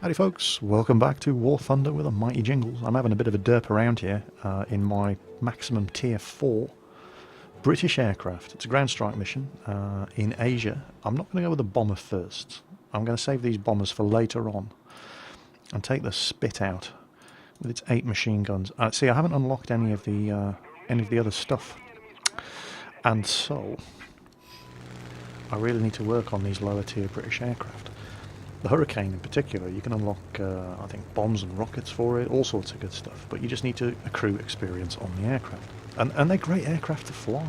Howdy folks, welcome back to War Thunder with a mighty Jingles. I'm having a bit of a derp around here in my maximum tier 4 British aircraft. It's a ground strike mission in Asia. I'm not going to go with the bomber first. I'm going to save these bombers for later on and take the Spit out with its 8 machine guns. See, I haven't unlocked any of the other stuff, and so I really need to work on these lower tier British aircraft. The Hurricane in particular, you can unlock, I think, bombs and rockets for it, all sorts of good stuff, but you just need to accrue experience on the aircraft. And they're great aircraft to fly.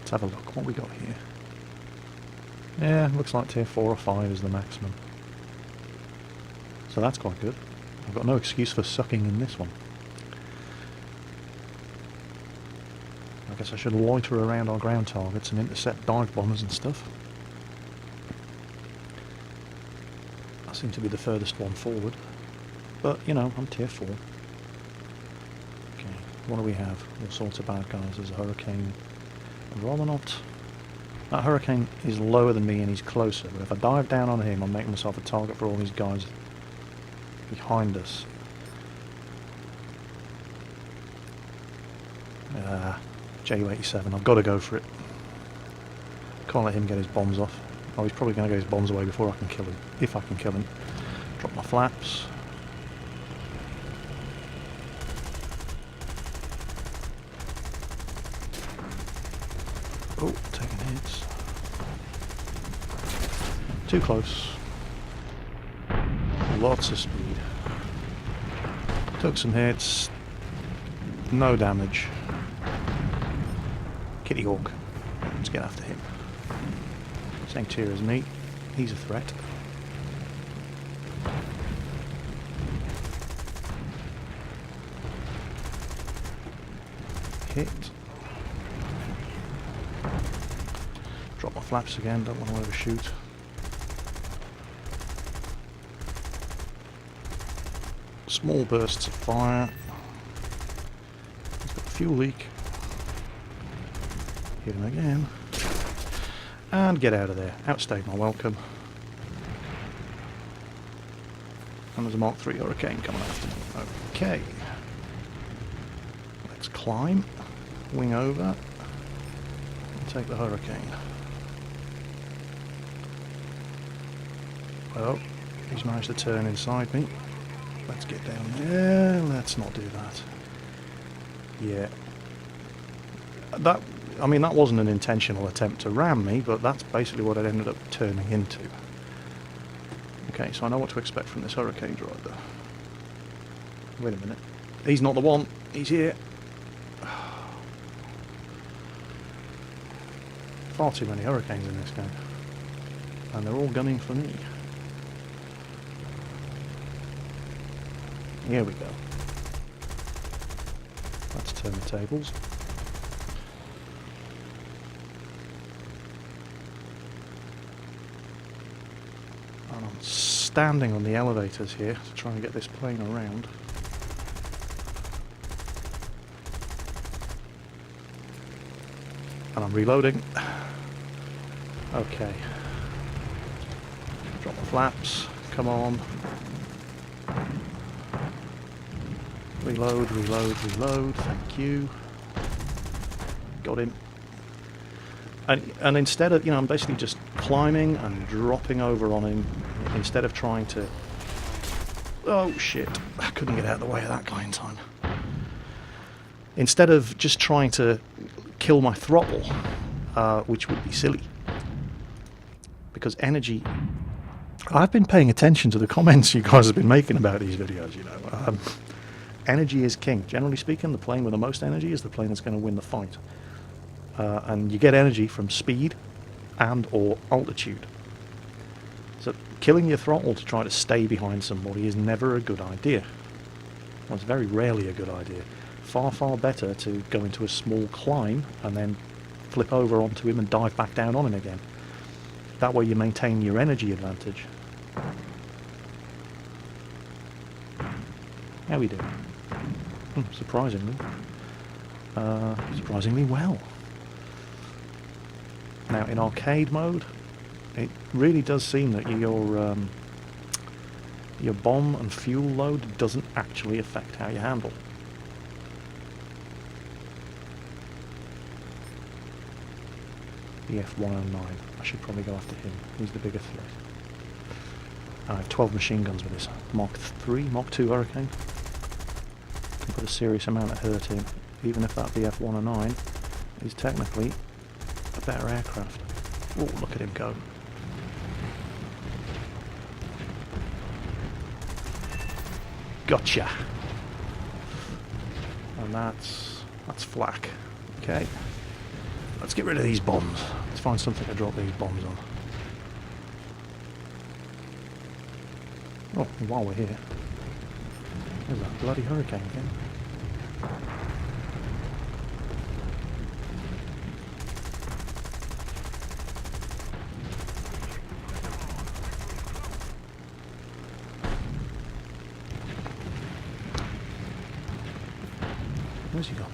Let's have a look, what we got here. Yeah, looks like tier 4 or 5 is the maximum. So that's quite good. I've got no excuse for sucking in this one. I guess I should loiter around our ground targets and intercept dive bombers and stuff. I seem to be the furthest one forward. But, you know, I'm tier 4. Okay, what do we have? All sorts of bad guys. There's a Hurricane. I'd rather not. That Hurricane is lower than me and he's closer. But if I dive down on him, I'm making myself a target for all these guys behind us. Ju-87, I've got to go for it. Can't let him get his bombs off. Oh, he's probably going to get his bombs away before I can kill him. If I can kill him. Drop my flaps. Oh, taking hits. Too close. Lots of speed. Took some hits. No damage. Kitty Hawk. Let's get after him. Same tier as me. He's a threat. Hit. Drop my flaps again, don't want to overshoot. Small bursts of fire. He's got a fuel leak. Hit him again. And get out of there. Outstayed my welcome. And there's a Mark III Hurricane coming after me. Okay. Let's climb. Wing over. And take the Hurricane. Well, he's managed to turn inside me. Let's get down there. Let's not do that. Yeah. I mean, that wasn't an intentional attempt to ram me, but that's basically what it ended up turning into. Okay, so I know what to expect from this Hurricane driver. Wait a minute. He's not the one. He's here. Far too many Hurricanes in this game. And they're all gunning for me. Here we go. Let's turn the tables. And I'm standing on the elevators here to try and get this plane around. And I'm reloading. Okay. Drop the flaps. Come on. Reload, reload, reload. Thank you. Got him. And instead of, I'm basically just climbing and dropping over on him instead of trying to... Oh shit, I couldn't get out of the way of that guy in time. Instead of just trying to kill my throttle, which would be silly. Because energy... I've been paying attention to the comments you guys have been making about these videos, energy is king. Generally speaking, the plane with the most energy is the plane that's going to win the fight. And you get energy from speed and or altitude. So killing your throttle to try to stay behind somebody is never a good idea. Well, it's very rarely a good idea. Far, far better to go into a small climb and then flip over onto him and dive back down on him again. That way you maintain your energy advantage. How we doing? Surprisingly. Surprisingly well. Now in arcade mode, It really does seem that your bomb and fuel load doesn't actually affect how you handle. The F-109. I should probably go after him. He's the bigger threat. I have 12 machine guns with this Mark III, Mark II Hurricane. Can put a serious amount of hurt in, even if that F-109 is technically a better aircraft. Oh, look at him go. Gotcha. And that's flak. Okay. Let's get rid of these bombs. Let's find something to drop these bombs on. Oh, while we're here. There's that bloody hurricane again. Where's he gone?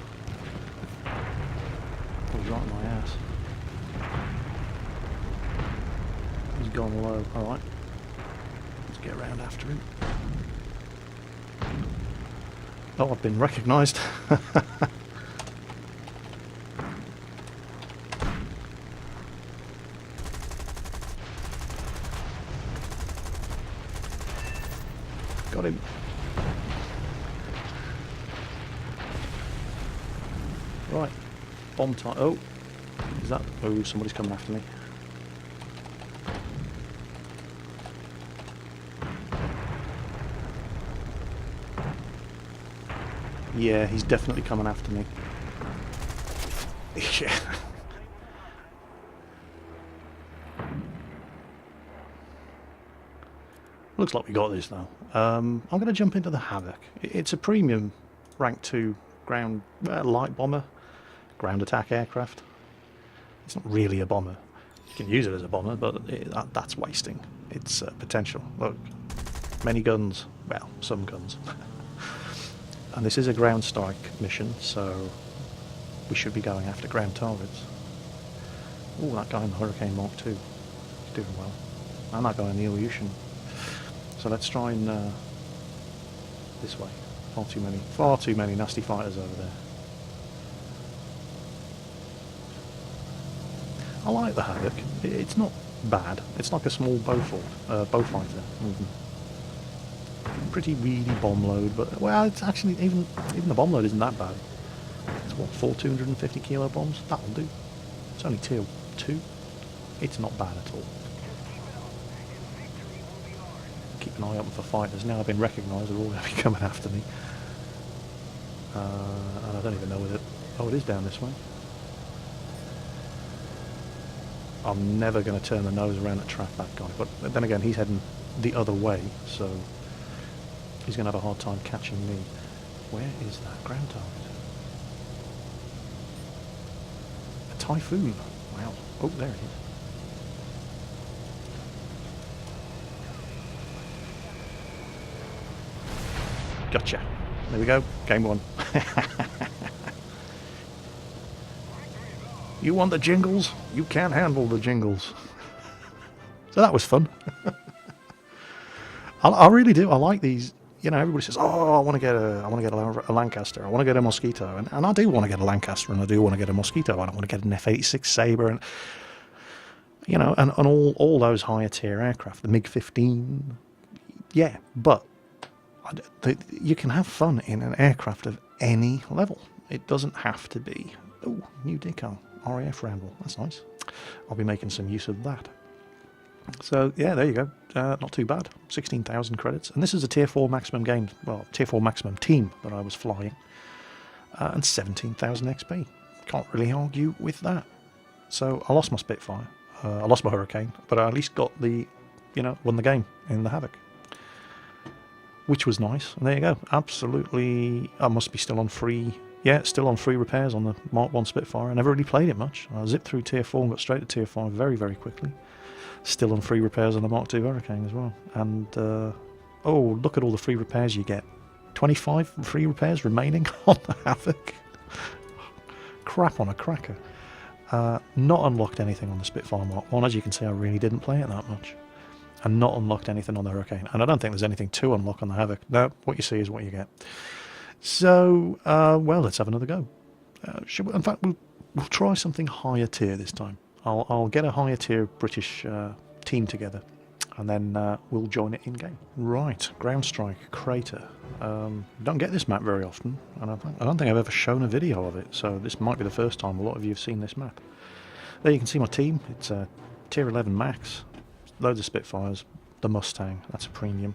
Oh, he's right in my ass. He's gone low. Alright. Let's get around after him. Oh, I've been recognised. Got him. Right. Bomb time. Oh. Is that... Oh, somebody's coming after me. Yeah, he's definitely coming after me. Yeah. Looks like we got this though. I'm going to jump into the Havoc. It's a premium rank 2 ground light bomber, ground attack aircraft. It's not really a bomber. You can use it as a bomber, but that's wasting its potential. Look, many guns. Well, some guns. And this is a ground strike mission, so we should be going after ground targets. Oh, that guy in the Hurricane Mark II. He's doing well. And that guy in the Ilyushin. So let's try and this way. Far too many nasty fighters over there. I like the Havoc. It's not bad. It's like a small bowfighter. Pretty weedy bomb load, but well, it's actually even the bomb load isn't that bad. It's what, 250 kilo bombs? That'll do. It's only tier 2. It's not bad at all. Keep an eye open for fighters. Now I've been recognised, they're all going to be coming after me. And I don't even know whether... Oh, it is down this way. I'm never going to turn the nose around and trap that guy, but then again, he's heading the other way, so he's going to have a hard time catching me. Where is that ground target? A Typhoon. Wow. Oh, there it is. Gotcha. There we go. Game 1. You want the jingles? You can't handle the jingles. So that was fun. I really do. I like these. You know, everybody says, "Oh, I want to get a Lancaster. I want to get a Mosquito," and I do want to get a Lancaster, and I do want to get a Mosquito. I don't want to get an F-86 Sabre, and you know, and all those higher tier aircraft, the MiG-15. Yeah, but you can have fun in an aircraft of any level. It doesn't have to be. Oh, new decal. RAF Ramble. That's nice. I'll be making some use of that. So, yeah, there you go. Not too bad. 16,000 credits. And this is a Tier 4 maximum game. Well, Tier 4 maximum team that I was flying. And 17,000 XP. Can't really argue with that. So, I lost my Spitfire. I lost my Hurricane. But I at least got the, won the game in the Havoc. Which was nice. And there you go. Absolutely. I must be still on free... Yeah, still on free repairs on the Mark 1 Spitfire. I never really played it much. I zipped through Tier 4 and got straight to Tier 5 very, very quickly. Still on free repairs on the Mark 2 Hurricane as well. And, oh, look at all the free repairs you get. 25 free repairs remaining on the Havoc. Crap on a cracker. Not unlocked anything on the Spitfire Mark 1. As you can see, I really didn't play it that much. And not unlocked anything on the Hurricane. And I don't think there's anything to unlock on the Havoc. No, what you see is what you get. So, well, let's have another go. In fact, we'll try something higher tier this time. I'll get a higher tier British team together, and then we'll join it in game. Right, Ground Strike Crater. Don't get this map very often, and I don't think I've ever shown a video of it, so this might be the first time a lot of you have seen this map. There you can see my team. It's a tier 11 max, loads of Spitfires, the Mustang, that's a premium,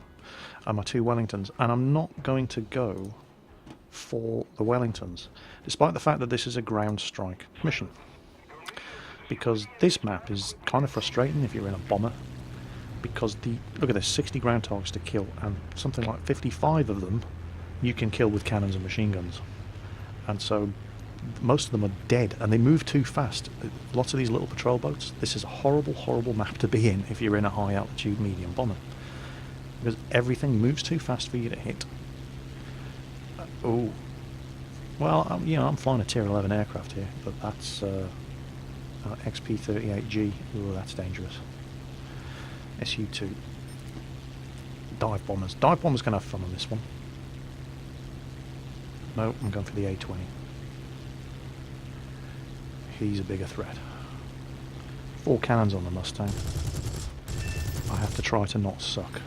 and my 2 Wellingtons. And I'm not going to go for the Wellingtons, despite the fact that this is a ground strike mission, because this map is kind of frustrating if you're in a bomber, because look at this, 60 ground targets to kill, and something like 55 of them you can kill with cannons and machine guns, and so most of them are dead, and they move too fast. Lots of these little patrol boats. This is a horrible, horrible map to be in if you're in a high altitude medium bomber, because everything moves too fast for you to hit. Oh, well, you know, I'm flying a tier 11 aircraft here, but that's XP-38G. Oh, that's dangerous. Su-2. Dive bombers. Dive bombers can have fun on this one. No, I'm going for the A-20. He's a bigger threat. 4 cannons on the Mustang. I have to try to not suck.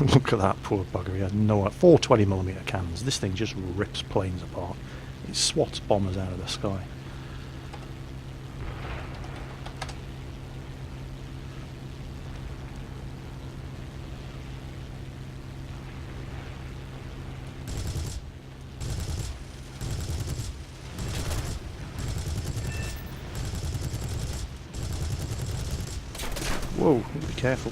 Look at that poor bugger, he has no... 4 20mm cannons. This thing just rips planes apart. It swats bombers out of the sky. Whoa, be careful.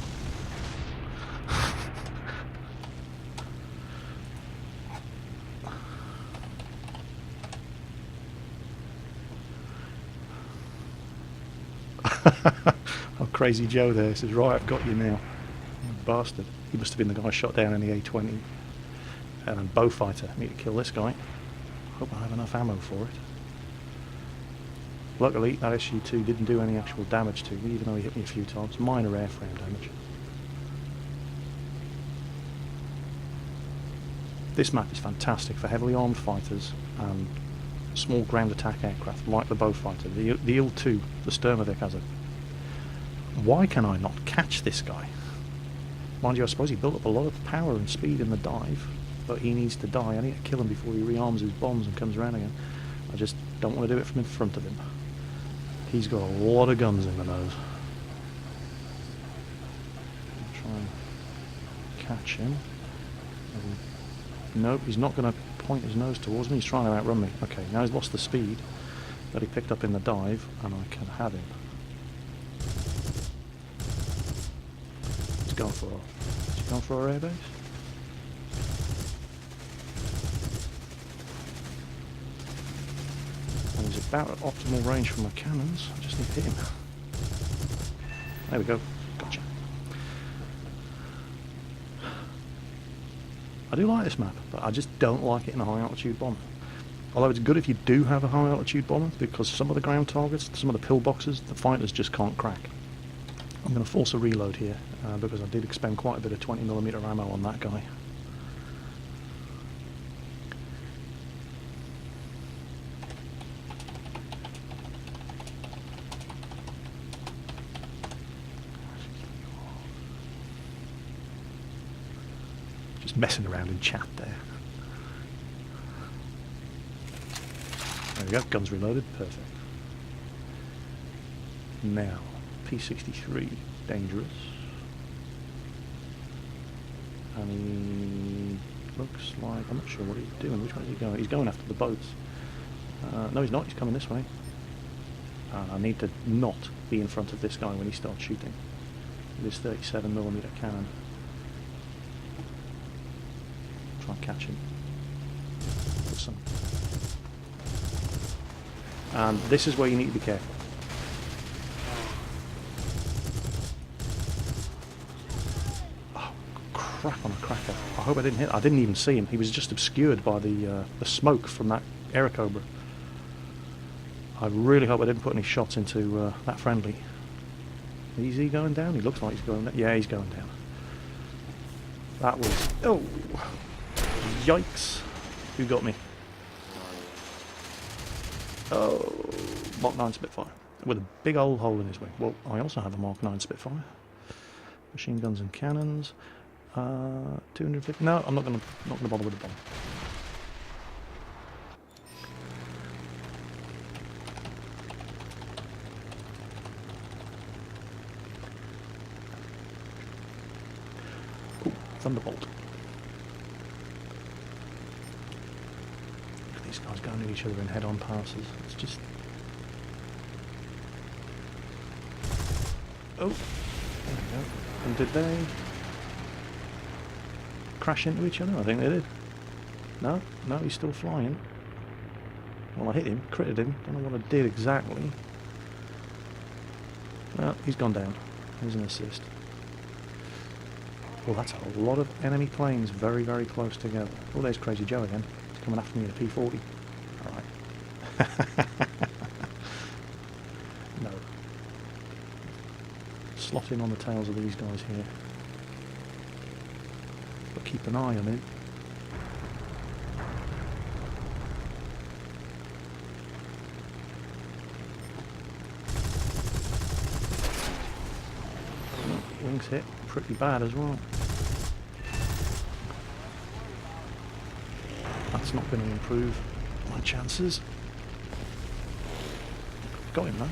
Oh, Crazy Joe there says, right, I've got you now. You bastard. He must have been the guy shot down in the A-20. And bow fighter. I need to kill this guy. Hope I have enough ammo for it. Luckily, that Su-2 didn't do any actual damage to me, even though he hit me a few times. Minor airframe damage. This map is fantastic for heavily armed fighters and small ground attack aircraft, like the bow fighter. The Il-2, the Sturmovik, has a... Why can I not catch this guy? Mind you, I suppose he built up a lot of power and speed in the dive, but he needs to die. I need to kill him before he rearms his bombs and comes around again. I just don't want to do it from in front of him. He's got a lot of guns in the nose. I'll try and catch him. Nope, he's not going to point his nose towards me. He's trying to outrun me. Okay, now he's lost the speed that he picked up in the dive, and I can have him. He's gone for our airbase. And he's about at optimal range for my cannons. I just need to hit him. There we go. Gotcha. I do like this map, but I just don't like it in a high altitude bomber. Although it's good if you do have a high altitude bomber, because some of the ground targets, some of the pillboxes, the fighters just can't crack. I'm going to force a reload here, because I did expend quite a bit of 20mm ammo on that guy. Just messing around in chat there. There we go, guns reloaded, perfect. Now, P-63, dangerous. And he looks like, I'm not sure what he's doing, which way is he going? He's going after the boats. No, he's not, he's coming this way. I need to not be in front of this guy when he starts shooting with his 37mm cannon. Try and catch him. Awesome. And this is where you need to be careful. Oh, crap on a cracker. I hope I didn't hit. I didn't even see him. He was just obscured by the smoke from that Airacobra. I really hope I didn't put any shots into that friendly. Is he going down? He looks like he's going down. Yeah, he's going down. That was... Oh! Yikes! Who got me? Oh! Mark 9 Spitfire. With a big old hole in his wing. Well, I also have a Mark 9 Spitfire. Machine guns and cannons. 250... No, I'm not gonna bother with the bomb. Thunderbolt. Look at these guys going at each other in head-on passes. It's just... Oh! There we go. And did they crash into each other? I think they did. No? No, he's still flying. Well, I hit him, critted him. Don't know what I did exactly. Well, he's gone down. There's an assist. Well, that's a lot of enemy planes very, very close together. Oh, there's Crazy Joe again. He's coming after me at a P40. Alright. No. Slot in on the tails of these guys here. But keep an eye on him. Wings hit pretty bad as well. That's not going to improve my chances. Got him though.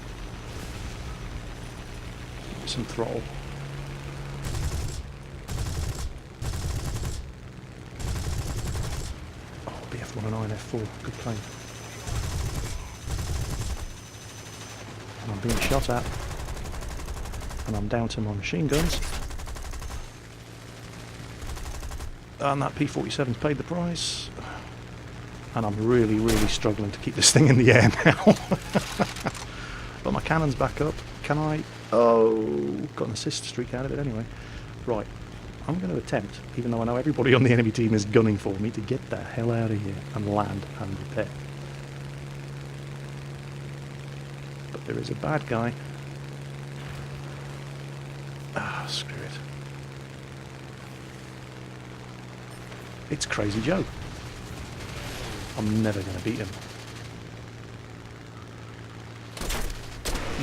Some throttle. Oh, BF-109 F4, good plane. And I'm being shot at. And I'm down to my machine guns. And that P-47's paid the price. And I'm really, really struggling to keep this thing in the air now. But my cannon's back up. Can I... Oh, got an assist streak out of it anyway. Right, I'm going to attempt, even though I know everybody on the enemy team is gunning for me, to get the hell out of here and land and repair. But there is a bad guy. Ah, screw it. It's Crazy Joe. I'm never going to beat him.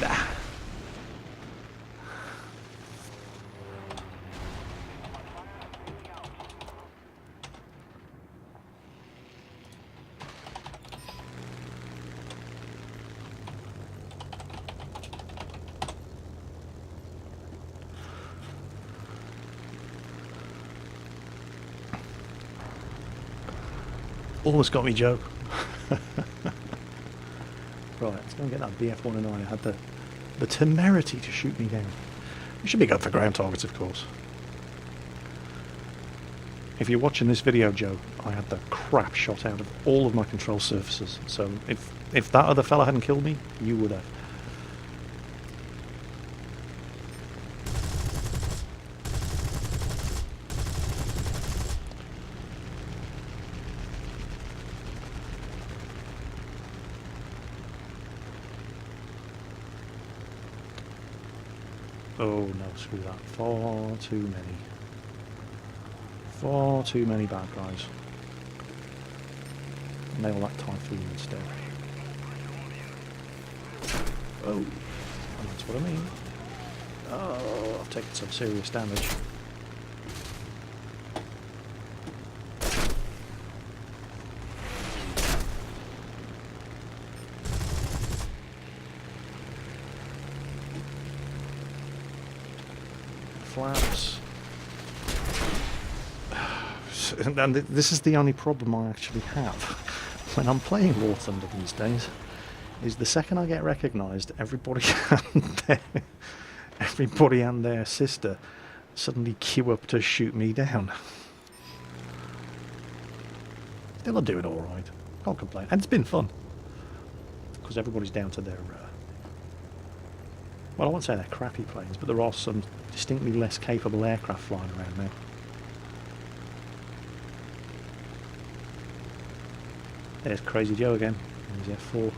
Nah. Almost got me, Joe. Right, let's go and get that BF-109. I had the temerity to shoot me down. You should be good for ground targets, of course. If you're watching this video, Joe, I had the crap shot out of all of my control surfaces. So if that other fella hadn't killed me, you would have. Oh no, screw that. Far too many. Far too many bad guys. Nail that typhoon instead. Oh, that's what I mean. Oh, I've taken some serious damage. Flaps. And this is the only problem I actually have when I'm playing War Thunder these days, is the second I get recognised, everybody and their sister suddenly queue up to shoot me down. Still, I'm doing alright. Can't complain. And it's been fun. Because everybody's down to their... well, I won't say they're crappy planes, but there are some distinctly less capable aircraft flying around now. There's Crazy Joe again. There's F4.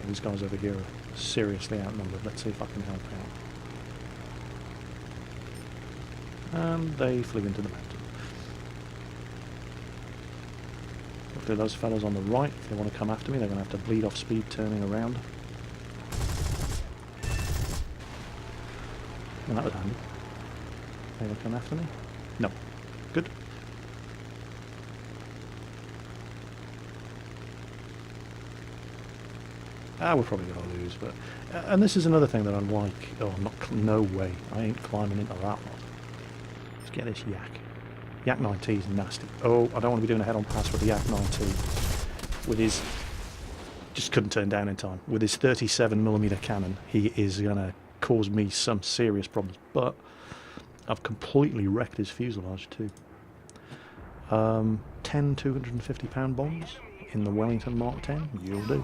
These guys over here are seriously outnumbered. Let's see if I can help out. And they flew into the mountain. Hopefully those fellows on the right, if they want to come after me, they're going to have to bleed off speed turning around. And that was handy. They will come after me? No. Good. We're probably going to lose, but... and this is another thing that I'm like... oh, no way. I ain't climbing into that lot. Let's get this yak. Yak 9T is nasty. Oh, I don't want to be doing a head-on pass with the Yak 9T. With his... just couldn't turn down in time. With his 37mm cannon, he is going to cause me some serious problems. But I've completely wrecked his fuselage too. 10 250-pound bombs in the Wellington Mark 10. You'll do.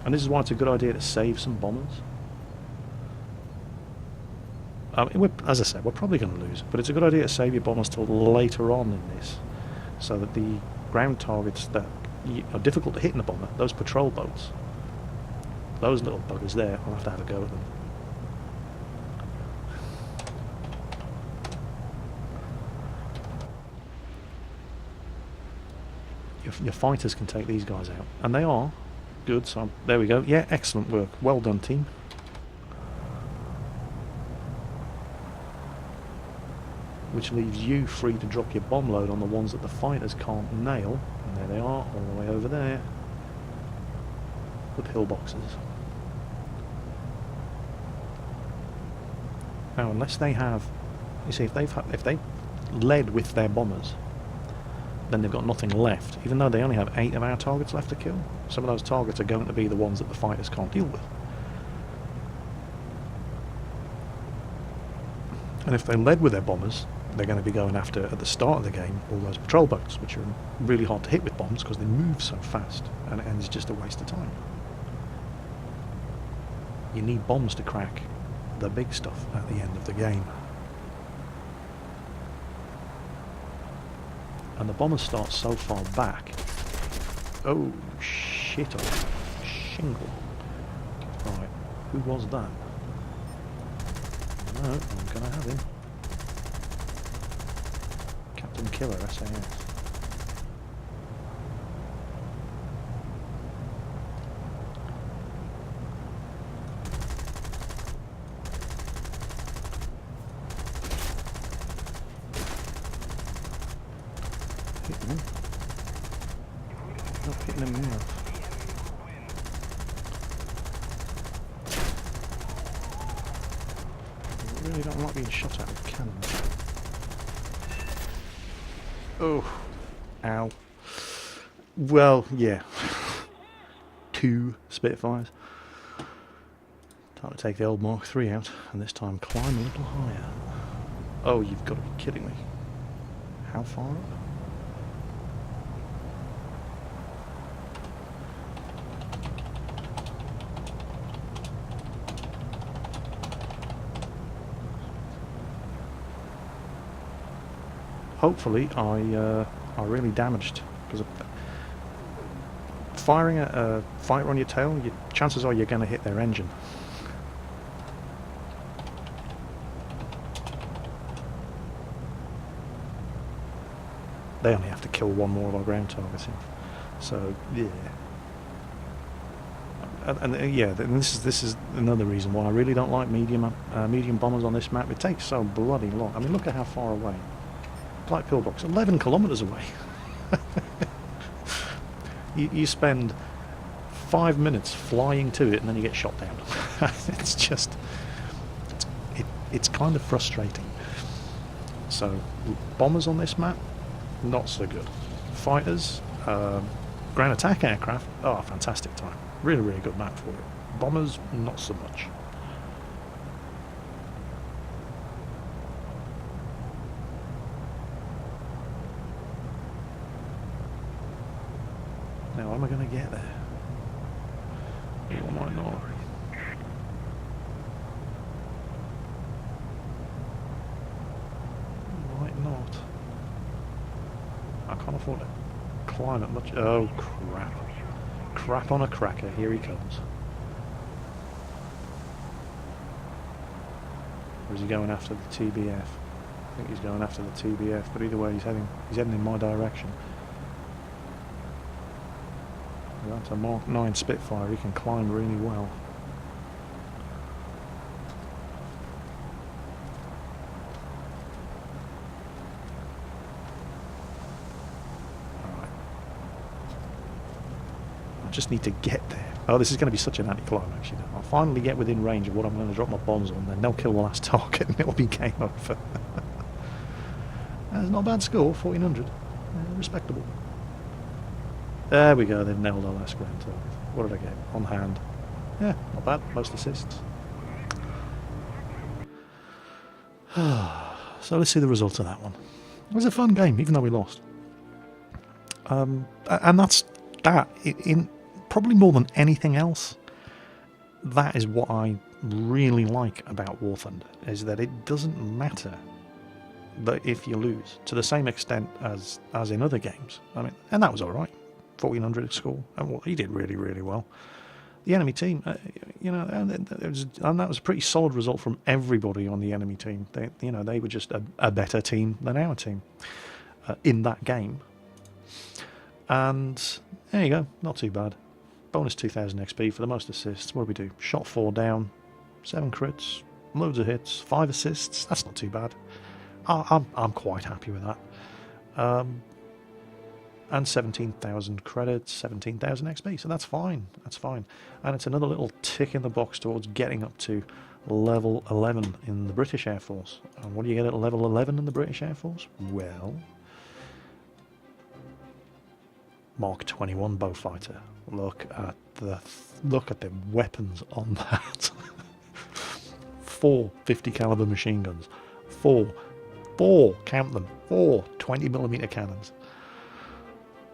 And this is why it's a good idea to save some bombers. As I said, we're probably going to lose, but it's a good idea to save your bombers till later on in this, so that the ground targets that are difficult to hit in the bomber, those patrol boats, those little buggers there, I'll have to have a go at them. Your fighters can take these guys out, and they are good. So there we go. Yeah, excellent work. Well done, team. Which leaves you free to drop your bomb load on the ones that the fighters can't nail. And there they are, all the way over there. The pillboxes. Now, unless they have, you see, if they led with their bombers, then they've got nothing left. Even though they only have 8 of our targets left to kill, some of those targets are going to be the ones that the fighters can't deal with. And if they led with their bombers, they're going to be going after, at the start of the game, all those patrol boats, which are really hard to hit with bombs because they move so fast, and it ends just a waste of time. You need bombs to crack the big stuff at the end of the game. And the bombers start so far back. Oh, shit on shingle. Right, who was that? No, I'm gonna have him. Captain Killer, SAS. Hitting him. Not hitting him enough. I really don't like being shot at with cannons. Oh, ow. Well, yeah. 2 Spitfires. Time to take the old Mark 3 out, and this time climb a little higher. Oh, you've got to be kidding me. How far up? Hopefully I really damaged, because firing a fighter on your tail, chances are you're going to hit their engine. They only have to kill 1 more of our ground targets, so yeah. And yeah, this is another reason why I really don't like medium bombers on this map. It takes so bloody long. I mean, look at how far away. Like pillbox, 11 kilometres away. you spend 5 minutes flying to it and then you get shot down. It's just, it's kind of frustrating. So bombers on this map, not so good. Fighters, ground attack aircraft, oh, fantastic time. Really, really good map for it. Bombers, not so much. Now, am I going to get there? Or am I not? Might not. I can't afford to climb it much. Oh, crap. Crap on a cracker. Here he comes. Or is he going after the TBF? I think he's going after the TBF, but either way he's heading in my direction. That's a Mark 9 Spitfire, he can climb really well. Alright. I just need to get there. Oh, this is going to be such an anticlimax, you know. I'll finally get within range of what I'm going to drop my bombs on, then they'll kill the last target and it'll be game over. That's not a bad score, 1400. Respectable. There we go, they've nailed our last ground target. What did I get? On hand. Yeah, not bad, most assists. So let's see the result of that one. It was a fun game, even though we lost. And that's that. In probably more than anything else, that is what I really like about War Thunder, is that it doesn't matter that if you lose, to the same extent as in other games. I mean, and that was alright. 1400 score, and well, he did really, really well. The enemy team, you know, and that was a pretty solid result from everybody on the enemy team. They, you know, they were just a better team than our team in that game. And there you go, not too bad. Bonus 2000 XP for the most assists. What do we do? Shot 4 down, 7 crits, loads of hits, 5 assists. That's not too bad. I'm quite happy with that. And 17,000 credits, 17,000 XP, so that's fine, that's fine. And it's another little tick in the box towards getting up to level 11 in the British Air Force. And what do you get at level 11 in the British Air Force? Well, Mark 21 Bowfighter. Look at the weapons on that. 4 50 caliber machine guns, 4, count them, 4 20mm cannons.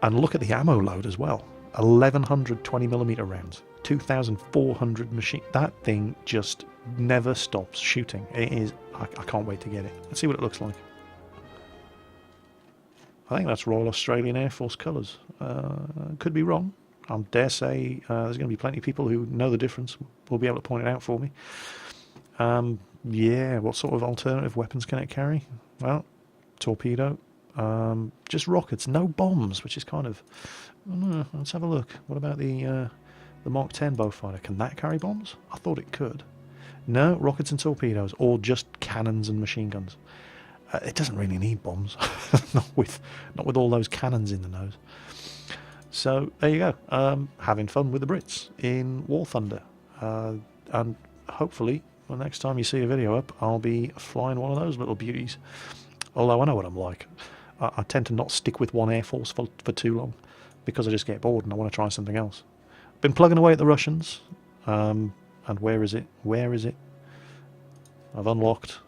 And look at the ammo load as well. 1,100 20mm rounds. 2,400 machine. That thing just never stops shooting. It is. I can't wait to get it. Let's see what it looks like. I think that's Royal Australian Air Force colours. Could be wrong. I dare say there's going to be plenty of people who know the difference. Will be able to point it out for me. Yeah, what sort of alternative weapons can it carry? Well, torpedo. Just rockets, no bombs, which is kind of... let's have a look. What about the Mark 10 Bowfighter? Can that carry bombs? I thought it could. No, rockets and torpedoes, or just cannons and machine guns. It doesn't really need bombs, not with all those cannons in the nose. So there you go. Having fun with the Brits in War Thunder, and hopefully the next time you see a video up, I'll be flying one of those little beauties. Although I know what I'm like. I tend to not stick with one Air Force for too long because I just get bored and I want to try something else. Been plugging away at the Russians. And where is it? Where is it? I've unlocked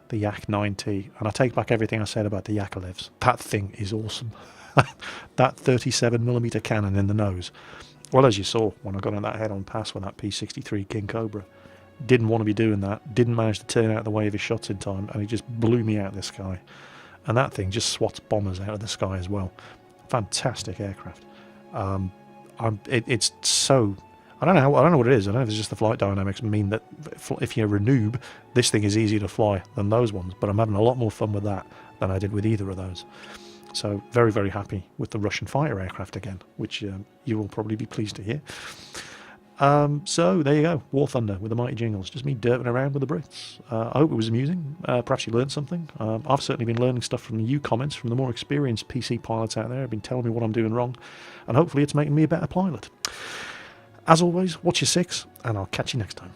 the Yak-9T. And I take back everything I said about the Yakovlevs. That thing is awesome. That 37mm cannon in the nose. Well, as you saw when I got on that head-on pass with that P-63 King Cobra. Didn't want to be doing that. Didn't manage to turn out of the way of his shots in time. And he just blew me out of the sky. And that thing just swats bombers out of the sky as well. Fantastic aircraft. It's so... I don't know what it is. I don't know if it's just the flight dynamics mean that if you're a noob, this thing is easier to fly than those ones. But I'm having a lot more fun with that than I did with either of those. So very, very happy with the Russian fighter aircraft again, which you will probably be pleased to hear. So there you go, War Thunder with the mighty Jingles. Just me derping around with the Brits. I hope it was amusing. Perhaps you learned something. I've certainly been learning stuff from you comments, from the more experienced PC pilots out there. Have been telling me what I'm doing wrong, and hopefully it's making me a better pilot. As always, watch your 6, and I'll catch you next time.